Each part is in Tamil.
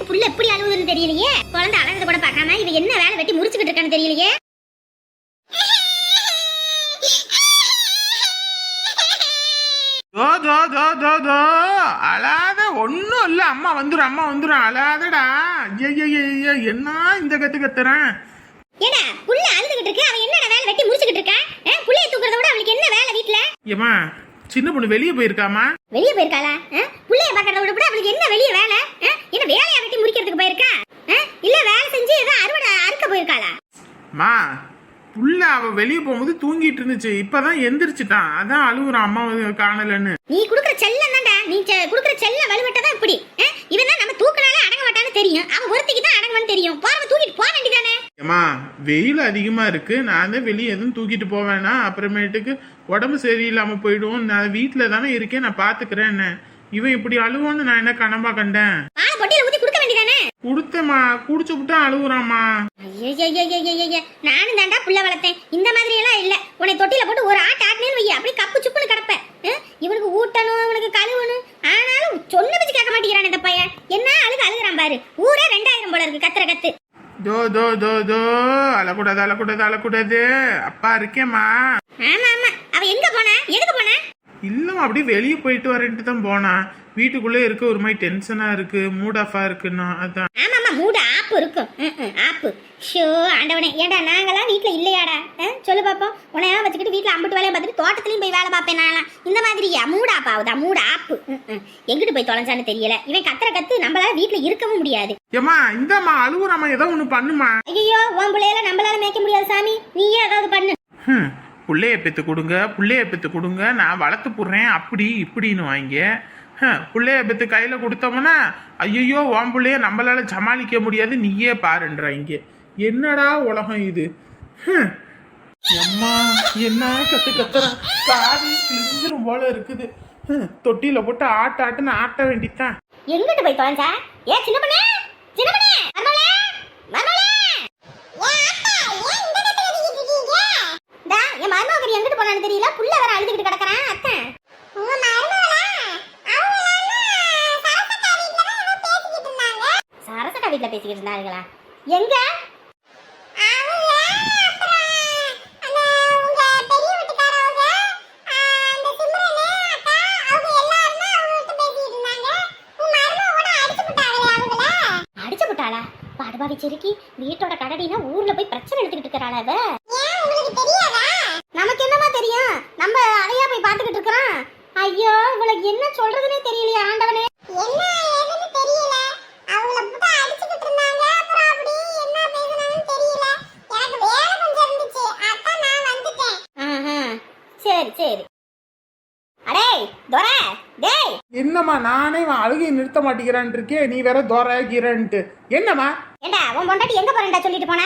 புள்ள எப்படி அழுவுதுன்னு தெரியலையே. குழந்தை அழகத கூட பார்க்காம இவ என்ன வேலை வெட்டி முடிச்சுக்கிட்டு இருக்கான்னு தெரியலையே. அழாத ஒன்னும் இல்ல. அம்மா வந்துடும் அழாதடா. என்ன இந்த கத்து கத்துறேன். ஏடா புள்ள அழுதுகிட்டு இருக்கு, அவ என்னடா வேலை வெட்டி முடிச்சுக்கிட்டு இருக்கா? புள்ளைய தூக்குறத விட அவளுக்கு என்ன வேலை வீட்ல? ஏமா சின்ன பொண்ணு வெளியே போயிருக்காமா? வெளியே போயிருக்காளா? புள்ளைய பாக்கறத விட அவளுக்கு என்ன வெளிய வேலை? என்ன வேலைய வெட்டி முடிக்கிறதுக்கு போயிருக்கா? இல்ல வேலை செஞ்சு ஏதோ அறுவடை அறுக்க போயிருக்காளா? மா புள்ள அவ வெளியே போகும்போது தூங்கிட்டு இருந்துச்சு, இப்பதான் எந்திரிச்சிட்டான், அதான் அழுகுறான் அம்மா காணலன்னு. நீ குடுக்குற செல்லம் தான்டா, நீ குடுக்குற செல்லம் வலுவட்டதான் இப்படி. இவன் தான் நம்ம தூக்கினாலே அடங்க மாட்டான்னு தெரியும், அவன் ஒருத்திக்கு தான் அடங்கணும்னு தெரியும். போறவ தூக்கிட்டு போக வேண்டியதானே? ஏமா வெயில் அதிகமா இருக்கு, நான் தான் வெளியே எதுவும் தூக்கிட்டு போவேனா, அப்புறமேட்டுக்கு உடம்பு சரியில்லாம போயிடும். நான் வீட்டுல தானே இருக்கேன், நான் பாத்துக்கிறேன். என்ன இவன் இப்படி அழுவான்னு நான் என்ன கனவா கண்டேன்? பொட்டியில ஊத்தி குடுக்க வேண்டியதானே? குடுத்தமா குடிச்சு விட்டா அழுகுறாமா. நானும் தாண்டா புள்ள வளர்த்தேன், இந்த மாதிரி எல்லாம் இல்ல. உன்னை தொட்டில போட்டு ஒரு ஆட்டினேன்னு வை, அப்படி கப்பு சுப்புன்னு கிடப்ப. இவனுக்கு ஊட்டணும், இவனுக்கு கழுவணும், ஆனாலும் சொன்ன வச்சு கேட்க மாட்டேங்கிறான் இந்த பையன். என்ன அழுகுறான் பாரு, ஊரே 2000 போல இருக்கு கத்துற கத்து. தோ அழக்கூடாது அப்பா இருக்கேம்மா. ஆமா ஆமா, அவ எங்க போன, எதுக்கு போன? இல்லம்மா அப்படியே வெளியே போயிட்டு வரேன்ட்டு தான் போனா. வீட்டுக்குள்ளே இருக்க ஒரு மாதிரி டென்ஷனா இருக்கு, மூட் ஆஃபா இருக்குன்னா அதான். ஆமாமா மூடு ஆப்பு இருக்கும். ஆப்பு ஷோ ஆண்டவனே. ஏண்டா நாங்களாம் வீட்டுல இல்லையாடா? சொல்லு பாப்போம். உனையெல்லாம் வச்சுக்கிட்டு வீட்டுல அம்பிட்டு வேலையை பார்த்துட்டு தோட்டத்திலையும் போய் வேலை பார்ப்பேன் நான்லாம். இந்த மாதிரியா மூடு ஆப்பு ஆகுதா? மூடு ஆப்பு எங்கிட்டு போய் தொலைஞ்சான்னு தெரியல. இவன் கத்துற கத்து நம்மளால வீட்டுல இருக்கவும் முடியாது. ஏமா இந்தம்மா அழுகுறாமா, ஏதோ ஒண்ணு பண்ணுமா. ஐயோ உன் பிள்ளையில நம்மளால மேய்க்க முடியாது சாமி, நீயே ஏதாவது பண்ணு. புள்ளைய பெத்து கொடுங்க, நான் வளர்த்து போடுறேன் அப்படி இப்படின்னு வாங்க. புள்ளைய பெத்து கையில கொடுத்தோம்னா ஐயோ உன் பிள்ளைய நம்மளால சமாளிக்க முடியாது, நீயே பாருன்றாங்க. என்னடா உலகம் இது? அம்மா என்ன கத்துறான், காது கிழிஞ்சிரும் போல இருக்குது. தொட்டியில போட்டு ஆட்டுன்னு ஆட்ட வேண்டித்தான். எங்கிட்டு போய் தொலைஞ்சா? ஏ சின்ன பண்ணே, சின்ன பண்ணே, மர்மலே மர்மலே. என் மருமகன் எங்கிட்டு போனான்னு தெரியல, புள்ள வர அழுதுகிட்டு கிடக்குறான். அத்தை உங்க மருமகளா? சரசக்கா வீட்டுல பேசிக்கிட்டு இருந்தாங்களா? எங்க? அடிச்சு விட்டாளா? பாடுபாவி செருக்கி வீட்டோட கடடினா ஊர்ல போய் பிரச்சனை எடுத்துக்கிட்டு இருக்கிறாளா? நமக்கு என்னமா தெரியும், நம்ம அதையா போய் பாத்துக்கிட்டு இருக்கிறோம். ஐயோ இவளுக்கு என்ன சொல்றதுன்னே தெரியலையே ஆண்டவனே. என்ன ஏதுன்னு தெரியல, அவங்கள போட்டு அடிச்சிட்டு இருந்தாங்க. அப்புறம் அப்படி என்ன பேசுறாங்கன்னு தெரியல. எனக்கு வேலை கொஞ்சம் இருந்துச்சு, அதான் நான் வந்துட்டேன். சரி சரி. அடே துரை, டேய் என்னம்மா நானே அழுகையை நிறுத்த மாட்டேங்கிறான் இருக்கே, நீ வேற துரைக்கிறன்ட்டு. என்னம்மா? ஏண்டா உன் பொண்டாட்டி எங்க போறேன்டா சொல்லிட்டு போன?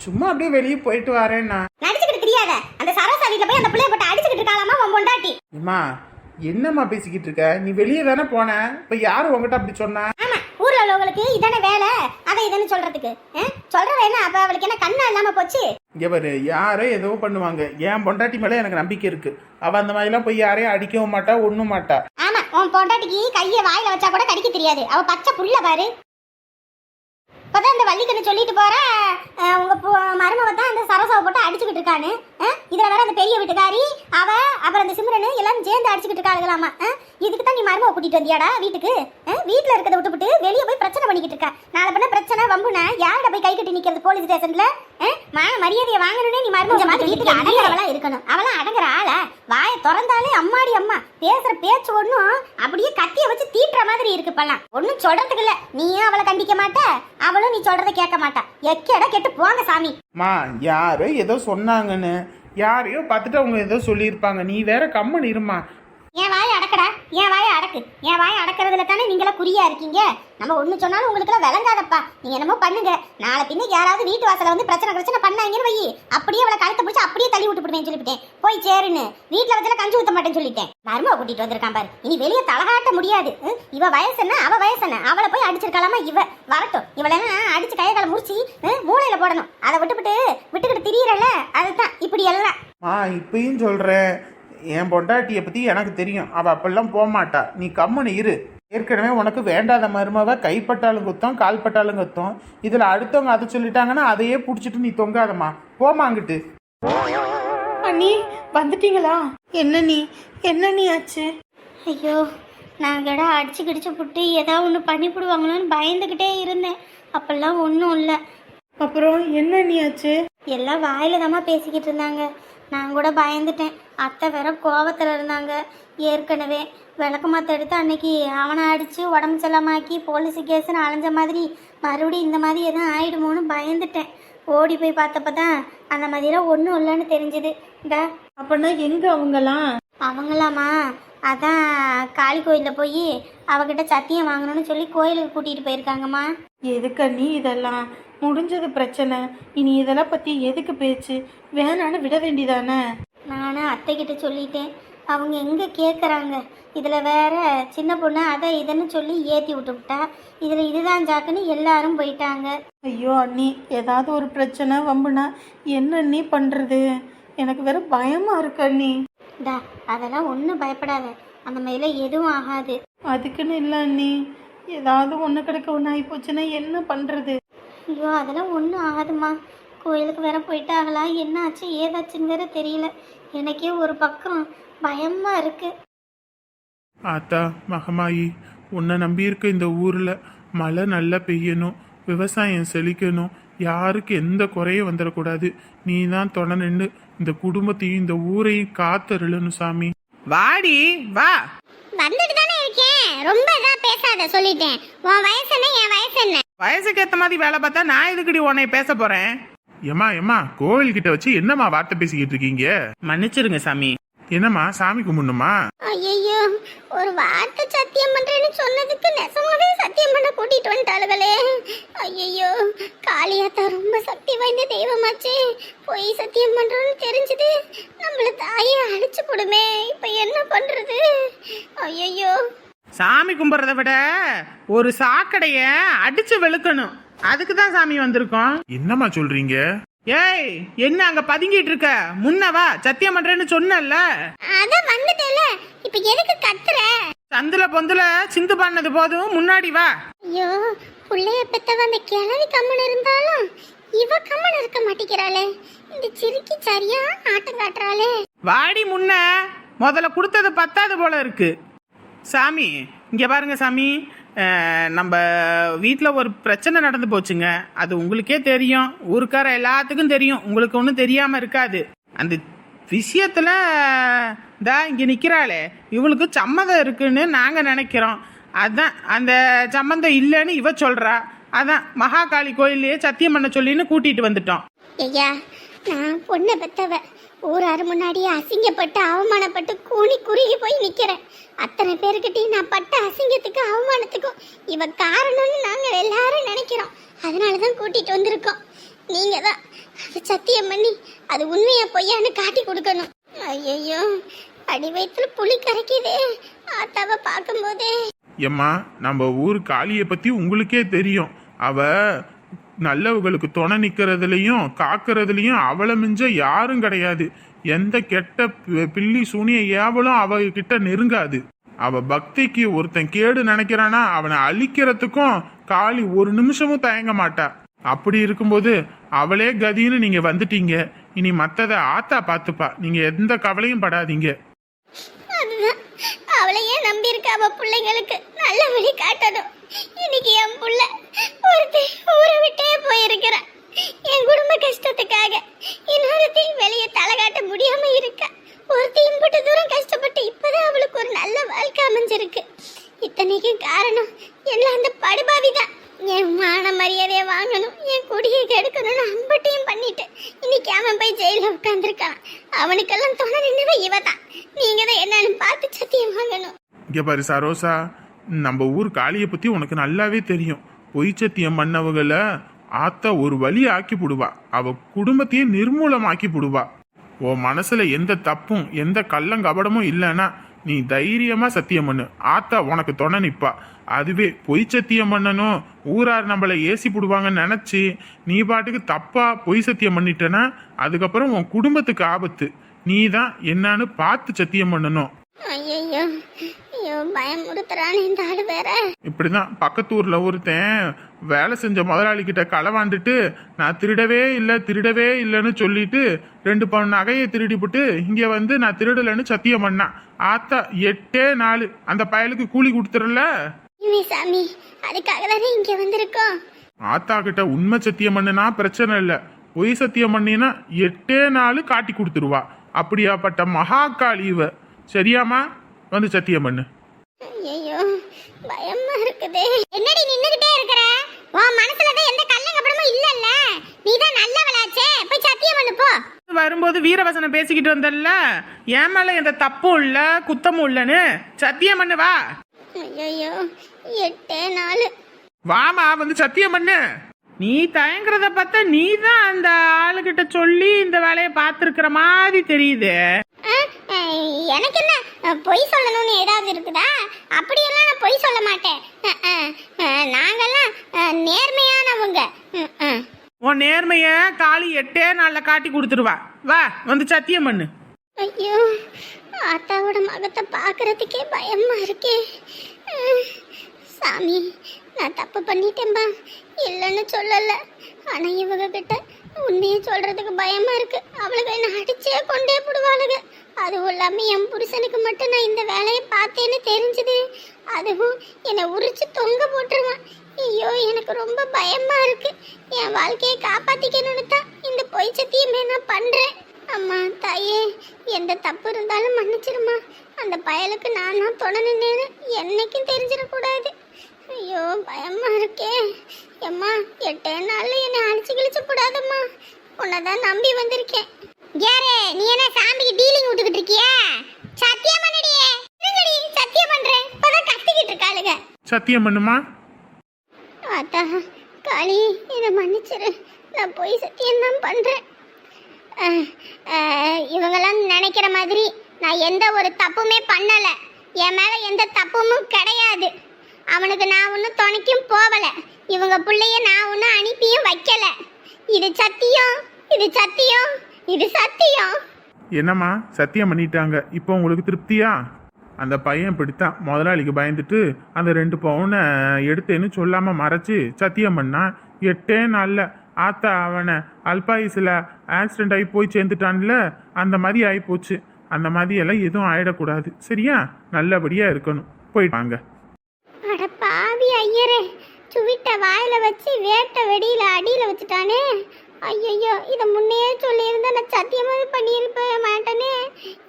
சும்மா அப்படியே வெளியே போயிட்டு வரேன்னா. நடிச்சுக்கிட்டு தெரியாத, அந்த சரோசா வீட்டுல போய் அந்த பிள்ளைய போட்டு அடிச்சுக்கிட்டு இருக்காளாமா உன் பொண்டாட்டி. அம்மா என்னம்மா பேசிக்கிட்டு இருக்க? நீ வெளியே தானே போன, இப்ப யாரு உங்ககிட்ட அப்படி சொன்னா? ஆமா ஊர்ல உள்ளவங்களுக்கு இதானே வேலை, அதை இதுன்னு சொல்றதுக்கு. சொல்ற வேணா அப்ப அவளுக்கு என்ன கண்ணா இல்லாம போச்சு? இங்க பாரு, யாரோ ஏதோ பண்ணுவாங்க. என் பொண்டாட்டி மேல எனக்கு நம்பிக்கை இருக்கு. அவ அந்த மாதிரி எல்லாம் போய் யாரையும் அடிக்கவும் மாட்டா, ஒண்ணும் மாட்டா. ஆமா உன் பொண்டாட்டிக்கு கைய வாயில வச்சா கூட கடிக்க தெரியாது, அவ பச்சை புள்ள பாரு. இப்பதான் இந்த வள்ளிக்கண்ணு சொல்லிட்டு போற உங்க மருமவ தான் அந்த சரசாவை போட்டு அடிச்சுக்கிட்டு இருக்கான்னு. இதுல வேற அந்த பெரிய வீட்டுக்காரி அவ, அப்புறம் அந்த சிம்ரனு எல்லாரும் சேர்ந்து அடிச்சுக்கிட்டு இருக்காங்களாமா. இதுக்கு தான் நீ மருமவ கூட்டிட்டு வந்தியாடா வீட்டுக்கு? வீட்டுல இருக்கிறத விட்டுவிட்டு வெளியே போய் பிரச்சனை பண்ணிக்கிட்டு இருக்கா. நாளை பண்ண பிரச்சனை வம்புனா யாரோட போய் கை கட்டி நிக்கிறது போலீஸ் ஸ்டேஷன்ல? மரியாதையை வாங்கணும்னே நீ மருமவ மாதிரி வீட்டுக்கு அடங்குறவளா இருக்கணும். அவளாம் அடங்குற ஆளா? வாயை திறந்தாலே அம்மாடி அம்மா, பேசுற பேச்சு ஒன்னும் அப்படியே கத்திய வச்சு தீட்டுற மாதிரி இருக்கு. இப்பெல்லாம் ஒன்னும் சொல்றதுக்கு இல்ல, நீயும் அவளை கண்டிக்க மாட்ட, அவளும் நீ சொல்றத கேட்க மாட்டா. எக்கேட கெட்டு போங்க சாமி. மா யாரோ ஏதோ சொன்னாங்கன்னு, யாரையோ பார்த்துட்டு அவங்க ஏதோ சொல்லியிருப்பாங்க, நீ வேற கம்மன் இருமா. என் வாயை அடக்கடா, என் வாயை அடக்கு. என் வாயை அடக்கிறதுல தானே நீங்களாம் குறியா இருக்கீங்க. நம்ம ஒண்ணு சொன்னாலும் உங்களுக்குலாம் விளங்காதப்பா. நீங்க என்னமோ பண்ணுங்க, நாளை பின்ன யாராவது வீட்டு வாசல வந்து பிரச்சனை பண்ணாங்கன்னு வை, அப்படியே அவளை கழுத்தை பிடிச்சி அப்படியே தள்ளி விட்டுவிடுவேன் சொல்லிவிட்டேன். போய் சேருன்னு வீட்டுல வச்சால கஞ்சி ஊத்த மாட்டேன்னு சொல்லிட்டேன். மருமக கூட்டிட்டு வந்திருக்கான் பாரு, இனி வெளியே தலகாட்ட முடியாது. இவ வயசு என்ன, அவ வயசு என்ன? அவளை போய் அடிச்சிருக்கலாமா? இவ வரட்டும், இவளெல்லாம் அடிச்சு கையை கால முடிச்சு மூளையில போடணும். அதை விட்டுக்கிட்டு திரியறல, அதுதான் இப்படி எல்லாம். இப்பயும் சொல்றேன், என் பொண்டாட்டியை பத்தி எனக்கு தெரியும், அவ அப்பெல்லாம் போக மாட்டா. நீ கம்முன்னு இரு. ஏற்கனவே உனக்கு வேண்டாத மருமவ கைப்பட்டாலும் குத்தம் கால்பட்டாலும் குத்தம். இதுல அடுத்தவங்க அதை சொல்லிட்டாங்கன்னா அதையே புடிச்சிட்டு நீ தொங்காதம்மா, போமா அங்கிட்டு. அண்ணி வந்துட்டீங்களா? என்ன நீ ஆச்சு? ஐயோ, நான் கடை அடிச்சு கிடிச்சு புட்டு ஏதாவது ஒன்று பண்ணி போடுவாங்களோன்னு பயந்துக்கிட்டே இருந்தேன். அப்பெல்லாம் ஒன்றும் இல்லை. அப்புறம் என்ன நீ ஆச்சு? எல்லாம் வாயில தாம்மா பேசிக்கிட்டு இருந்தாங்க. நான் கூட பயந்துட்டேன். அத்தை வேற கோவத்தில் இருந்தாங்க. ஏற்கனவே விளக்கமாத்த எடுத்து அன்னைக்கு அவனை அடித்து உடம்பு செல்லாமாக்கி போலீஸு கேஸுன்னு அலைஞ்ச மாதிரி மறுபடியும் இந்த மாதிரி எதுவும் ஆயிடுமோன்னு பயந்துட்டேன். ஓடி போய் பார்த்தப்ப தான் அந்த மாதிரிலாம் ஒன்றும் இல்லைன்னு தெரிஞ்சுது. இந்த அப்படின்னா எங்க அவங்கலாம்? அவங்களாமா, அதான் காளி கோயிலில் போய் அவகிட்ட சத்தியம் வாங்கணும்னு சொல்லி கோயிலுக்கு கூட்டிகிட்டு போயிருக்காங்கம்மா. எதுக்கு நீ இதெல்லாம்? முடிஞ்சது பிரச்சனை. இனி இதெல்லாம் பத்தி எதுக்கு பேச்சு? வேணான்னு விட வேண்டிதானே? நானும் அத்தைக்கிட்ட சொல்லிட்டேன். அவங்க எங்கே கேட்குறாங்க? இதில் வேற சின்ன பொண்ணு அதை இதுன்னு சொல்லி ஏற்றி விட்டுவிட்டா. இதில் இதுதான் ஜாக்குன்னு எல்லாரும் போயிட்டாங்க. ஐயோ அண்ணி, ஏதாவது ஒரு பிரச்சனை வம்புனா என்ன நீ பண்றது? எனக்கு வேற பயமா இருக்கு அண்ணி. டா, அதெல்லாம் ஒன்றும் பயப்படாத. அந்த மாதிரிலாம் எதுவும் ஆகாது. அதுக்குன்னு இல்லை அண்ணி, ஏதாவது ஒன்று கிடக்க ஒன்று ஆகி போச்சுன்னா என்ன பண்றது? ஐயோ, அதெல்லாம் ஒன்றும் ஆகாதுமா. கோயிலுக்கு வேற போயிட்டாங்களா, என்ன ஆச்சு ஏதாச்சுன்னு வேற தெரியல. எனக்கே ஒரு பக்கம் பயமா இருக்கு. ஆத்தா மகமாயி, உன்னை நம்பி இருக்க இந்த ஊர்ல மழை நல்லா பெய்யணும், விவசாயம் செழிக்கணும், யாருக்கு எந்த குறையும் வந்துடக்கூடாது. நீ தான் துணை நின்று இந்த குடும்பத்தையும் இந்த ஊரையும் காத்தருளணும் சாமி. வாடி வா. வந்துட்டு தானே இருக்கேன். ரொம்ப இதா பேசாத சொல்லிட்டேன். உன் வயசு என்ன, என் வயசு என்ன? வயசுக்கு ஏத்த மாதிரி வேலை பார்த்தா நான் எதுக்கடி உன்னை பேச போறேன்? ஏமா கோவில் கிட்ட வச்சு என்னம்மா வார்த்தை பேசிக்கிட்டு இருக்கீங்க? மன்னிச்சிருங்க சாமி. என்னம்மா சாமி கும்பிடணுமா? ஐயோ, ஒரு வார்த்தை சத்தியம் பண்றேன்னு சொன்னதுக்கு நெசமாவே சத்தியம் பண்ண கூட்டிட்டு வந்துட்டாளுகளே. ஐயோ, காளியாத்தா ரொம்ப சக்தி வாய்ந்த தெய்வமாச்சே. போய் சத்தியம் பண்றோன்னு தெரிஞ்சது நம்மள தாயை அழிச்சு போடுமே. இப்ப என்ன பண்றது? ஐயோ, சாமி கும்பிட்றத விட ஒரு சாக்கடைய அடிச்சு வெளுக்கணும். அதுக்கு தான் சாமி வந்திருக்கோம். என்னம்மா சொல்றீங்க? ஏய், என்ன அங்க பதுங்கிட்டு இருக்க? முன்னவா, சத்தியம் பண்றேன்னு சொன்னல. அத வந்துட்டல. இப்ப எதுக்கு கத்துற? சந்துல பொந்துல சிந்து பண்ணது போதும், முன்னாடி வா. ஐயோ, புள்ளைய பெத்தவ அந்த கிழவி கம்மன் இருந்தாலும் இவ கம்மன் இருக்க மாட்டேங்கிறாளே. இந்த சிரிக்கி சரியா ஆட்டம் காட்டுறாளே. வாடி முன்ன. முதல்ல கொடுத்தது பத்தாது போல இருக்கு. சாமி இங்க பாருங்க சாமி, நம்ம வீட்டில் ஒரு பிரச்சனை நடந்து போச்சுங்க. அது உங்களுக்கே தெரியும், ஊருக்கார எல்லாத்துக்கும் தெரியும், உங்களுக்கு ஒன்றும் தெரியாமல் இருக்காது. அந்த விஷயத்தில் இங்கே நிற்கிறாளே, இவளுக்கு சம்மதம் இருக்குன்னு நாங்கள் நினைக்கிறோம். அதான் அந்த சம்மந்தம் இல்லைன்னு இவ சொல்கிறா. அதான் மகாகாளி கோயிலையே சத்தியம் பண்ண சொல்லின்னு கூட்டிகிட்டு வந்துட்டோம். ஐயா, நான் பொண்ணை பெத்தவ. ஊராரு முன்னாடியே அசிங்கப்பட்டு அவமானப்பட்டு கூனி குறுகி போய் நிக்கிறேன். அத்தனை பேருக்கிட்டையும் நான் பட்ட அசிங்கத்துக்கு அவமானத்துக்கும் இவ காரணம்னு நாங்க எல்லாரும் நினைக்கிறோம். அதனாலதான் கூட்டிட்டு வந்திருக்கோம். நீங்க தான் அது சத்தியம் பண்ணி அது உண்மையா பொய்யான்னு காட்டி கொடுக்கணும். ஐயோ, அடி வயிற்றுல புளி கரைக்குதே ஆத்தாவை பார்க்கும் போதே. ஏம்மா, நம்ம ஊர் காளியை பத்தி உங்களுக்கே தெரியும். அவ நல்லவங்களுக்கு துணை நிக்கிறதுலயும் காக்கிறதுலயும் அவளை மிஞ்ச யாரும் கிடையாது. எந்த கெட்ட பில்லி சூனிய ஏவலும் அவ கிட்ட நெருங்காது. அவ பக்திக்கு ஒருத்தன் கேடு நினைக்கிறானா அவனை அழிக்கிறதுக்கும் காளி ஒரு நிமிஷமும் தயங்க மாட்டா. அப்படி இருக்கும்போது அவளே கதின்னு நீங்க வந்துட்டீங்க. இனி மத்தத ஆத்தா பாத்துப்பா, நீங்க எந்த கவலையும் படாதீங்க. அதுதான் அவளையே நம்பி இருக்க. அவ பிள்ளைங்களுக்கு நல்ல வழி காட்டணும். இன்னைக்கு என் புள்ள ஒருத்தி ஊரை விட்டே போயிருக்கிறான். என் குடும்ப கஷ்டத்துக்காக இன்னொருத்தி வெளியே தலை காட்ட முடியாம இருக்கா. ஒருத்தி இம்புட்டு தூரம் கஷ்டப்பட்டு இப்பதான் அவளுக்கு ஒரு நல்ல வாழ்க்கை அமைஞ்சிருக்கு. இத்தனைக்கும் காரணம் எல்லாம் அந்த படுபாவி தான். என் மான மரியாதையை வாங்கணும், என் குடியை கெடுக்கணும்னு அம்பட்டையும் பண்ணிட்டு இன்னைக்கு அவன் போய் ஜெயில உட்காந்துருக்கான். அவனுக்கெல்லாம் துணை நின்னவ இவ தான். நீங்க தான் என்னன்னு பார்த்து சத்தியம் வாங்கணும். இங்க பாரு சரோசா, நம்ம ஊர் காளியை பத்தி உனக்கு நல்லாவே தெரியும். பொய் சத்தியம் பண்ணவங்களை ஆத்தா ஒரு வழி ஆக்கி போடுவா. அவ குடும்பத்தையே நிர்மூலமாக்கி போடுவா. உன் மனசுல எந்த தப்பும் எந்த கள்ளங்கபடமும் இல்லைன்னா நீ தைரியமா சத்தியம் பண்ணு. ஆத்தா உனக்கு துணை நிப்பா. அதுவே பொய் சத்தியம் பண்ணணும், ஊரார் நம்மளை ஏசி போடுவாங்கன்னு நினைச்சு நீ பாட்டுக்கு தப்பா பொய் சத்தியம் பண்ணிட்டேன்னா அதுக்கப்புறம் உன் குடும்பத்துக்கு ஆபத்து. நீ தான் என்னன்னு பார்த்து சத்தியம் பண்ணணும். ஐயோ, ஐயோ பயமுறுத்துறான்னு இந்த ஆளு வேற. இப்படிதான் பக்கத்தூர்ல ஒருத்தன் வேலை செஞ்ச முதலாளி கிட்ட களவாண்டுட்டு நான் திருடவே இல்லைன்னு சொல்லிட்டு 2 பவுன் நகையை திருடிப்புட்டு இங்க வந்து நான் திருடலைன்னு சத்தியம் பண்ணான். ஆத்தா 8 நாள் அந்த பயலுக்கு கூலி கொடுத்துறல. சாமி அதுக்காக தானே இங்க வந்திருக்கோம். ஆத்தா கிட்ட உண்மை சத்தியம் பண்ணுனா பிரச்சனை இல்லை, பொய் சத்தியம் பண்ணினா 8 நாள் காட்டி கொடுத்துருவா. அப்படியாப்பட்ட மகாகாளி இவ. சரியாமா? வந்து சத்தியம் பண்ணு. ஐயோ பயமா இருக்குதே. என்னடி நின்னுகிட்டே இருக்கற? உன் மனசுல தான் எந்த கள்ளங்கபடமும் இல்லல்ல. நீ தான் நல்லவளாச்சே. போய் சத்தியம் பண்ணு போ. வரும்போது வீரவசனம் பேசிக்கிட்டு வந்தல்ல, என் மேல எந்த தப்பும் இல்ல குத்தமும் இல்லன்னு சத்தியம் பண்ணு வா. ஐயோ 8 நாள். வாமா வந்து சத்தியம் பண்ணு. நீ தயங்குறத பார்த்தா நீ தான் அந்த ஆளுகிட்ட சொல்லி இந்த வேலையை பார்த்துருக்கிற மாதிரி தெரியுது. எனக்கு என்ன பொய் சொல்லணும்னு ஏதாவது இருக்குதா? அப்படியெல்லாம் நான் பொய் சொல்ல மாட்டேன். நாங்கெல்லாம் நேர்மையானவங்க. உன் நேர்மைய காளி 8 நாள்ல காட்டி கொடுத்துருவா. வா வந்து சத்தியம் பண்ணு. ஐயோ ஆத்தாவோட மகத்தை பார்க்கறதுக்கே பயமா இருக்கே. சாமி நான் தப்பு பண்ணிட்டேன்பா, இல்லைன்னு சொல்லல. ஆனா இவங்க கிட்ட உண்மையை சொல்றதுக்கு பயமா இருக்கு. அவளுக்கு என்ன அடிச்சே கொண்டே போடுவாளுங்க. அதுவும் இல்லாம என் புருஷனுக்கு மட்டும் நான் இந்த வேலையை பார்த்தேன்னு தெரிஞ்சது, அதுவும் என்னை உரிச்சு தொங்க போட்டுருவான். ஐயோ எனக்கு ரொம்ப பயமா இருக்கு. என் வாழ்க்கையை காப்பாத்திக்கணும்னு தான் இந்த பொய் சத்தியமே நான் பண்றேன். அம்மா தாயே, எந்த தப்பு இருந்தாலும் மன்னிச்சிருமா. அந்த பயலுக்கு நானா தொட நின்னேன்னு என்னைக்கும் தெரிஞ்சிடக்கூடாது. ஐயோ பயமா இருக்கே. அம்மா 8 நாள்ல என்னை அழிச்சு கிழிச்சு கூடாதம்மா. உன்னதான் நம்பி வந்திருக்கேன். யாரே நீ என்ன சாமிக்கு டீலிங் விட்டுக்கிட்டு இருக்கியா? சத்தியம் பண்ணடியே. இருங்கடி சத்தியம் பண்றேன். இப்பதான் கத்திக்கிட்டு இருக்காளுங்க. சத்தியம் பண்ணுமா. ஆத்தா காளி என்னை மன்னிச்சிரு. நான் போய் சத்தியம் தான் பண்றேன். இவங்கெல்லாம் நினைக்கிற மாதிரி நான் எந்த ஒரு தப்புமே பண்ணல. என் மேல எந்த தப்புமும் கிடையாது. அவனுக்கு நான் ஒன்றும் துணைக்கும் போகல. இவங்க பிள்ளைய நான் ஒன்றும் அனுப்பியும் வைக்கல. இது சத்தியம், இது சத்தியம், இது சத்தியம். என்னம்மா சத்தியம் பண்ணிட்டாங்க, இப்போ உங்களுக்கு திருப்தியா? அந்த பையன் இப்படித்தான் முதலாளிக்கு பயந்துட்டு அந்த 2 பவுனை எடுத்தேன்னு சொல்லாம மறைச்சு சத்தியம் பண்ணா. 8 நாள்ல ஆத்தா அவனை அல்பாயுசில் ஆக்சிடென்ட் ஆகி போய் சேர்ந்துட்டான்ல, அந்த மாதிரி ஆகிப்போச்சு. அந்த மாதிரி எல்லாம் எதுவும் ஆயிடக்கூடாது. சரியா? நல்லபடியா இருக்கணும். போயிட்டாங்க. அட பாவி ஐயரே, சுவிட்ட வாயில வச்சு வேட்ட வெடியில அடியில வச்சுட்டானே. ஐயோ இதை முன்னே சொல்லியிருந்தா நான் சத்தியமாக பண்ணியிருப்ப மாட்டேனே.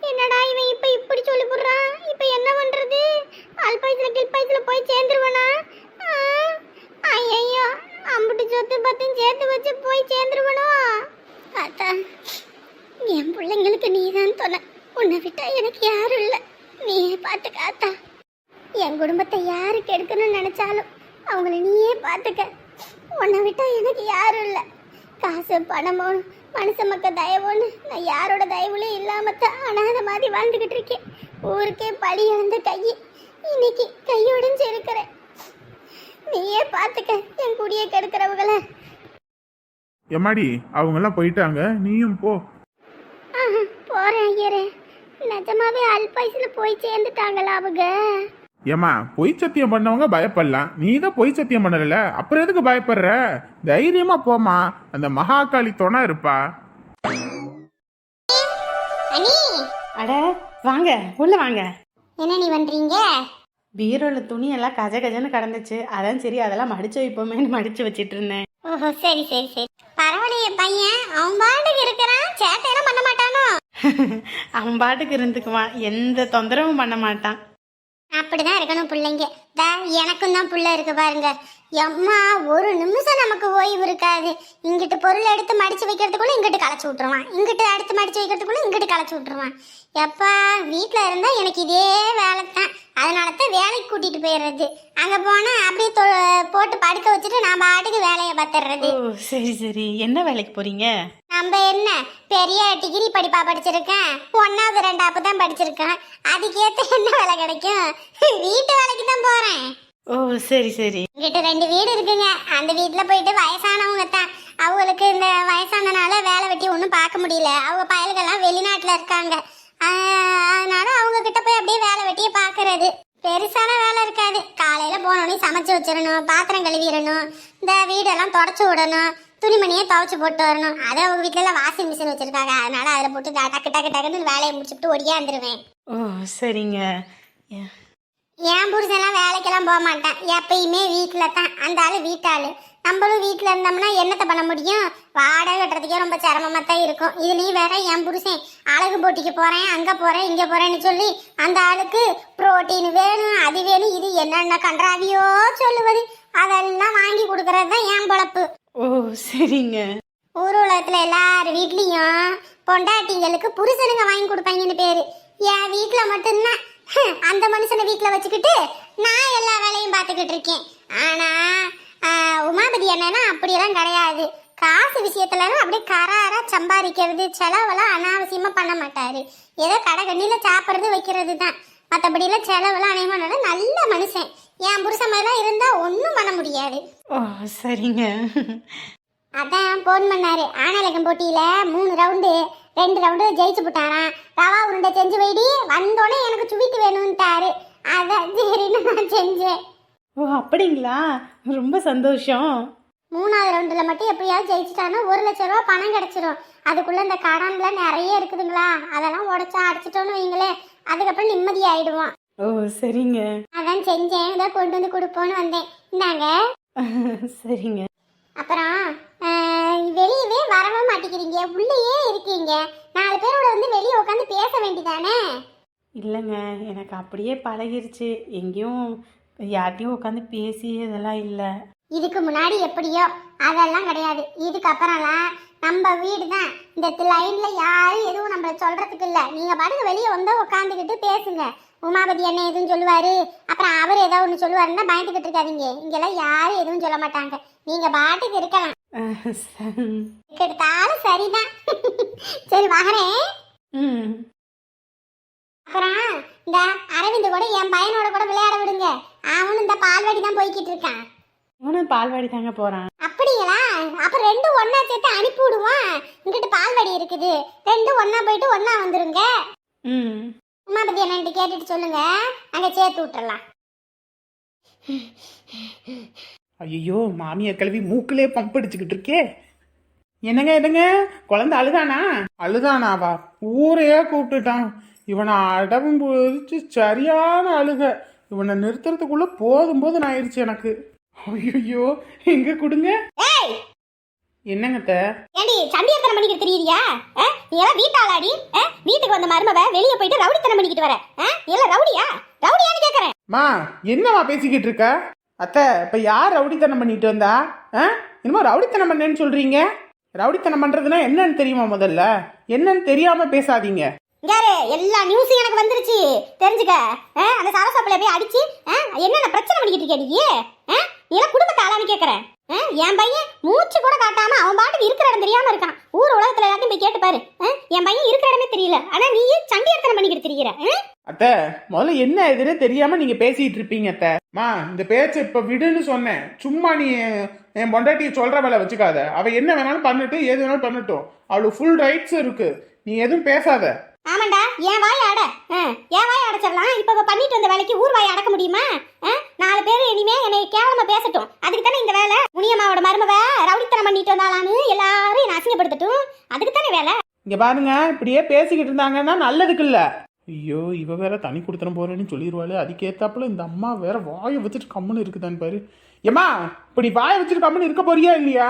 என்னடா இவன் இப்போ இப்படி சொல்லி போடுறான். இப்போ என்ன பண்றது? அல்பாயுசில் கில்பாயுசில் போய் சேர்ந்துருவானா? ஐயோ அம்பிட்டு சொத்து பத்தும் சேர்த்து வச்சு போய் சேர்ந்துருவனோ. அத்தா என் பிள்ளைங்களுக்கு நீ தான் துணை. உன்னை விட்டா எனக்கு யாரும் இல்லை. நீயே பார்த்துக்க ஆத்தா. என் குடும்பத்தை யாருக்கு எடுக்கணும்னு நினைச்சாலும் அவங்கள நீயே பார்த்துக்க. உன்னை விட்டா எனக்கு யாரும் இல்லை. காசு பணமோ மனுஷ மக்கள் தயவோன்னு நான் யாரோட தயவுலையும் இல்லாமத்தான் அனாத மாதிரி வாழ்ந்துக்கிட்டு இருக்கேன். ஊருக்கே பழி இழந்த கை இன்னைக்கு கையொடைஞ்சு இருக்கிறேன். நீயே பார்த்துக்க என் குடியை கெடுக்கிறவங்கள. எம்மாடி அவங்கெல்லாம் போயிட்டாங்க, நீயும் போ. போறேன் ஐயரே. நிஜமாவே அல்பாயுசில் போய் சேர்ந்துட்டாங்களா அவங்க? ஏமா பொய் சத்தியம் பண்ணவங்க பயப்படலாம், நீ தான் பொய் சத்தியம் பண்ணல, அப்புறம் எதுக்கு பயப்படுற? தைரியமா போமா, அந்த மகாகாளி துணை இருப்பா. அனி அட வாங்க உள்ள வாங்க. என்ன நீ பண்றீங்க? பீரோல துணி எல்லாம் கஜ கஜன்னு கடந்துச்சு, அதான் சரி அதெல்லாம் மடிச்சு வைப்போமேன்னு மடிச்சு வச்சிட்டு இருந்தேன். ஓஹோ சரி சரி சரி. பரவாயில்லையே பையன், அவன் பாட்டுக்கு இருக்கிறான். சேட்டையெல்லாம் பண்ண மாட்டானோ? அவன் பாட்டுக்கு இருந்துக்குவான், எந்த தொந்தரவும் பண்ண மாட்டான். அப்படிதான் இருக்கணும் பிள்ளைங்க. எனக்கும் தான் புள்ள இருக்கு பாருங்க. எம்மா ஒரு நிமிஷம் நமக்கு ஓய்வு இருக்காது. இங்கிட்டு பொருள் எடுத்து மடிச்சு வைக்கிறதுக்குள்ள இங்கிட்டு களைச்சு விட்டுருவான், இங்கிட்டு அடுத்து மடிச்சு வைக்கிறதுக்குள்ள இங்கிட்டு களைச்சு விட்டுருவான். எப்பா வீட்டில் இருந்தா எனக்கு இதே வேலை தான். அதனால தான் வேலைக்கு கூட்டிட்டு போயிடுறது. அங்க போனா அப்படியே போட்டு படுக்க வச்சுட்டு நான் பாட்டுக்கு வேலையை பார்த்துடுறது. சரி சரி, என்ன வேலைக்கு போறீங்க? நம்ம என்ன பெரிய டிகிரி படிப்பா படிச்சிருக்கேன், 1வது 2வது தான் படிச்சிருக்கேன். அதுக்கேற்ற என்ன வேலை கிடைக்கும்? வீட்டு வேலைக்கு தான் போறேன். ஓ சரி சரி. இங்கிட்ட 2 வீடு இருக்குங்க. அந்த வீட்டில் போயிட்டு வயசானவங்க தான். அவங்களுக்கு இந்த வயசானனால வேலை வெட்டி ஒன்றும் பார்க்க முடியல. அவங்க பயல்கள்லாம் வெளிநாட்டில் இருக்காங்க. அதனால அவங்க கிட்ட போய் அப்படியே வேலை வெட்டியை பார்க்கறது. பெருசான வேலை இருக்காது. காலையில போனோடனே சமைச்சு வச்சிடணும், பாத்திரம் கழுவிடணும், இந்த வீடெல்லாம் தொடச்சு விடணும், துணிமணியை துவைச்சு போட்டு வரணும். அதை அவங்க வீட்டுல வாஷிங் மிஷின் வச்சிருக்காங்க, அதனால அதுல போட்டு டக்கு டக்கு டக்குன்னு வேலையை முடிச்சுட்டு ஒடியாந்துருவேன். ஓ சரிங்க. என் புருஷன்லாம் வேலைக்கெல்லாம் போக மாட்டேன், எப்பயுமே வீட்டுல தான். அந்த ஆளு வீட்டாளு. நம்மளும் வீட்டுல இருந்தோம்னா என்னத்தை பண்ண முடியும்? வாடகை கட்டுறதுக்கே ரொம்ப சிரமமா தான் இருக்கும். இதுலயும் வேற என் புருஷன் அழகு போட்டிக்கு போறேன், அங்க போறேன், இங்க போறேன்னு சொல்லி அந்த ஆளுக்கு புரோட்டீன் வேணும், அது வேணும், இது என்னென்ன கன்றாவியோ சொல்லுவது. அதெல்லாம் வாங்கி கொடுக்கறது தான் என் பொழப்பு. ஓ சரிங்க. ஊர் உலகத்துல எல்லார் வீட்லயும் பொண்டாட்டிங்களுக்கு புருஷனுங்க வாங்கி கொடுப்பாங்கன்னு பேரு. என் வீட்டுல மட்டும்தான் அந்த மனுஷனை வீட்டுல வச்சுக்கிட்டு நான் எல்லா வேலையும் பார்த்துக்கிட்டு இருக்கேன். ஆனா உமாபதி என்னன்னா அப்படியெல்லாம் கிடையாது. காசு விஷயத்துல அப்படியே கராரா சம்பாதிக்கிறது, செலவெல்லாம் அனாவசியமா பண்ண மாட்டாரு. ஏதோ கடை கண்ணில சாப்பிட்றது வைக்கிறது தான், மற்றபடி எல்லாம் செலவெல்லாம் அனைவனோட நல்ல மனுஷன். என் புருஷன் மாதிரிலாம் இருந்தா ஒன்றும் பண்ண முடியாது. ஓ சரிங்க. அதான் போன் பண்ணாரு. ஆனலகம் போட்டியில 3 ரவுண்டு 2 ரவுண்டு ஜெயிச்சு போட்டாராம். ரவா உருண்டை செஞ்சு வைடி, வந்தோடனே எனக்கு சுவிட்டு வேணும்ட்டாரு. அதான் சரின்னு நான் செஞ்சேன். ஓ அப்படிங்களா, ரொம்ப சந்தோஷம். 3வது ரவுண்டுல மட்டும் எப்படியாவது ஜெயிச்சுட்டானா 1 லட்சம் ரூபா பணம் கிடைச்சிரும். அதுக்குள்ள இந்த கடன்லாம் நிறைய இருக்குதுங்களா, அதெல்லாம் உடச்சா அடிச்சிட்டோன்னு வைங்களே, அதுக்கப்புறம் நிம்மதி ஆயிடுவான். ஓ சரிங்க. அதான் செஞ்சேன், இதை கொண்டு வந்து கொடுப்போன்னு வந்தேன். இந்தாங்க. சரிங்க. அப்புறம் வெளியவே வரவும் மாட்டேங்கிறீங்க, உள்ளேயே இருக்கீங்க. 4 பேரோட வந்து வெளியே உட்காந்து பேச வேண்டியதானே? இல்லைங்க, எனக்கு அப்படியே பழகிருச்சு. எங்கேயும் யார்கிட்டையும் உட்காந்து பேசி இதெல்லாம் இல்லை. இதுக்கு முன்னாடி எப்படியோ அதெல்லாம் கிடையாது. இதுக்கப்புறம்லாம் நம்ம வீடு தான். இந்த லைன்ல யாரும் எதுவும் நம்மள சொல்றதுக்கு இல்லை. நீங்க பாட்டுக்கு வெளியே வந்தா உட்காந்துக்கிட்டு பேசுங்க. உமாபதி என்ன எதுவும் சொல்லுவாரு, அப்புறம் அவர் ஏதோ ஒன்று சொல்லுவாருன்னா பயந்துக்கிட்டு இருக்காதீங்க. இங்கெல்லாம் யாரும் எதுவும் சொல்ல மாட்டாங்க. நீங்க பாட்டுக்கு இருக்கலாம். எடுத்தாலும் சரிதான். சரி வாங்குறேன். அப்புறம் இந்த அரவிந்த் கூட என் பையனோட கூட விளையாட விடுங்க. அவனும் இந்த பால்வாடி தான் போய்கிட்டு இருக்கான். இவனும் பால்வாடி தாங்க போறான். அப்படிங்களா? அப்ப 2 ஒண்ணா சேர்த்து அனுப்பி விடுவோம். இங்கிட்டு பால்வாடி இருக்குது, 2 ஒண்ணா போயிட்டு ஒண்ணா வந்துருங்க. உமாபதி என்னன்ட்டு கேட்டுட்டு சொல்லுங்க, அங்க சேர்த்து விட்டுறலாம். ஐயோ மாமியார் கிளவி மூக்கிலே பம்ப் அடிச்சுக்கிட்டு இருக்கே. என்னங்க குழந்தை அழுதானாவா? ஊரையே கூப்பிட்டுட்டான். இவனை அடவும் போச்சு, சரியான அழுக. இவனை நிறுத்துறதுக்குள்ள போதும் ஆயிடுச்சு எனக்கு. ஐயோ எங்க கொடுங்க. என்னங்கத்த? ஏண்டி சண்டியத்தனம் பண்ணிக்கிட்டு தெரியுறியா? நீ எல்லாம் வீட்டாளாடி? வீட்டுக்கு வந்த மருமவ வெளியே போயிட்டு ரவுடித்தனம் பண்ணிக்கிட்டு வர. நீ எல்லாம் ரவுடியான்னு கேக்குறேன். மா என்னவா பேசிக்கிட்டு இருக்க? அத்தை இப்ப யார் ரவுடித்தனம் பண்ணிட்டு வந்தா? இன்னும் ரவுடித்தனம் பண்ணேன்னு சொல்றீங்க. ரவுடித்தனம் பண்றதுன்னா என்னன்னு தெரியுமா? முதல்ல என்னன்னு தெரியாம பேசாதீங்க. யாரு எல்லா நியூஸும் எனக்கு வந்துருச்சு, தெரிஞ்சுக்க. அந்த சரசாப்பிள்ள போய் அடிச்சு என்னென்ன பிரச்சனை பண்ணிக்கிட்டு இருக்க நீ? நீ எல்லாம் குடும்பத்தை ஆளான்னு கேட்கறேன். என் பையன் மூச்சு கூட காட்டாம அவன் பாட்டுக்கு இருக்கிற இடம் தெரியாம இருக்கான். ஊர் உலகத்துல எல்லாத்தையும் போய் கேட்டு பாரு. என் பையன் இருக்கிற இடமே தெரியல, ஆனா நீ சண்டியத்தனம் பண்ணிக்கிட்டு தெரியுற. அத்தை முதல்ல என்ன எதுனே தெரியாம நீங்க பேசிட்டு இருப்பீங்க. அத்தை மா இந்த பேச்ச இப்ப விடுன்னு சொன்னேன். சும்மா நீ என் பொண்டாட்டியை சொல்ற வேலை வச்சுக்காத. அவ என்ன வேணாலும் பண்ணட்டும், ஏது வேணாலும் பண்ணட்டும். அவளுக்கு ஃபுல் ரைட்ஸ் இருக்கு. நீ எதுவும் பேசாத. ஆமாண்டா, என் வாயை அட. என் வாயை அடைச்சிடலாம். இப்ப பண்ணிட்டு வந்த வேலைக்கு ஊர் வாயை அடக்க முடியுமா? 4 பேர் இனிமே என்னை கேவலமா பேசட்டும். அதுக்கு தானே இந்த வேலை. முனியம்மாவோட மருமவ ரவுடித்தனம் பண்ணிட்டு வந்தாலான்னு எல்லாரும் என்னை அசிங்கப்படுத்தட்டும். அதுக்கு தானே வேலை. இங்க பாருங்க, இப்படியே பேசிக்கிட்டு இருந்தாங்கன்னா நல்லதுக்கு இல்ல. ஐயோ இவ வேற தனி கொடுத்துன போறேன்னு சொல்லிடுவாள். அதுக்கேத்தாப்புல இந்த அம்மா வேற வாயை வச்சுட்டு கம்முன்னு இருக்குதான்னு பாரு. ஏம்மா இப்படி வாயை வச்சுட்டு கம்முன்னு இருக்க போறியா இல்லையா?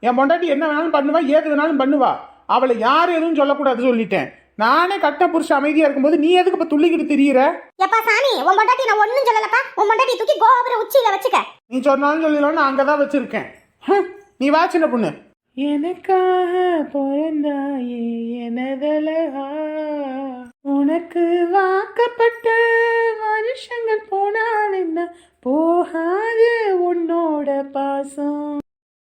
என் பொண்டாட்டி என்ன வேணாலும் பண்ணுவா, ஏது வேணாலும் பண்ணுவா. அவளை யாரும் எதுவும் சொல்லக்கூடாது சொல்லிட்டேன். நானே கட்ட புருஷ அமைதியா இருக்கும்போது நீ எதுக்கு இப்ப துள்ளிக்கிட்டு திரியிற? எப்பா சாமி, உன் பொண்டாட்டி நான் ஒண்ணும் சொல்லலப்பா. உன் பொண்டாட்டி தூக்கி கோபுர உச்சியில வச்சுக்க. நீ சொன்னாலும் சொல்லலாம், நான் அங்கதான் வச்சிருக்கேன். நீ வா சின்ன பொண்ணு. எனக்காக பிறந்தாயே எனதழகா, உனக்கு வா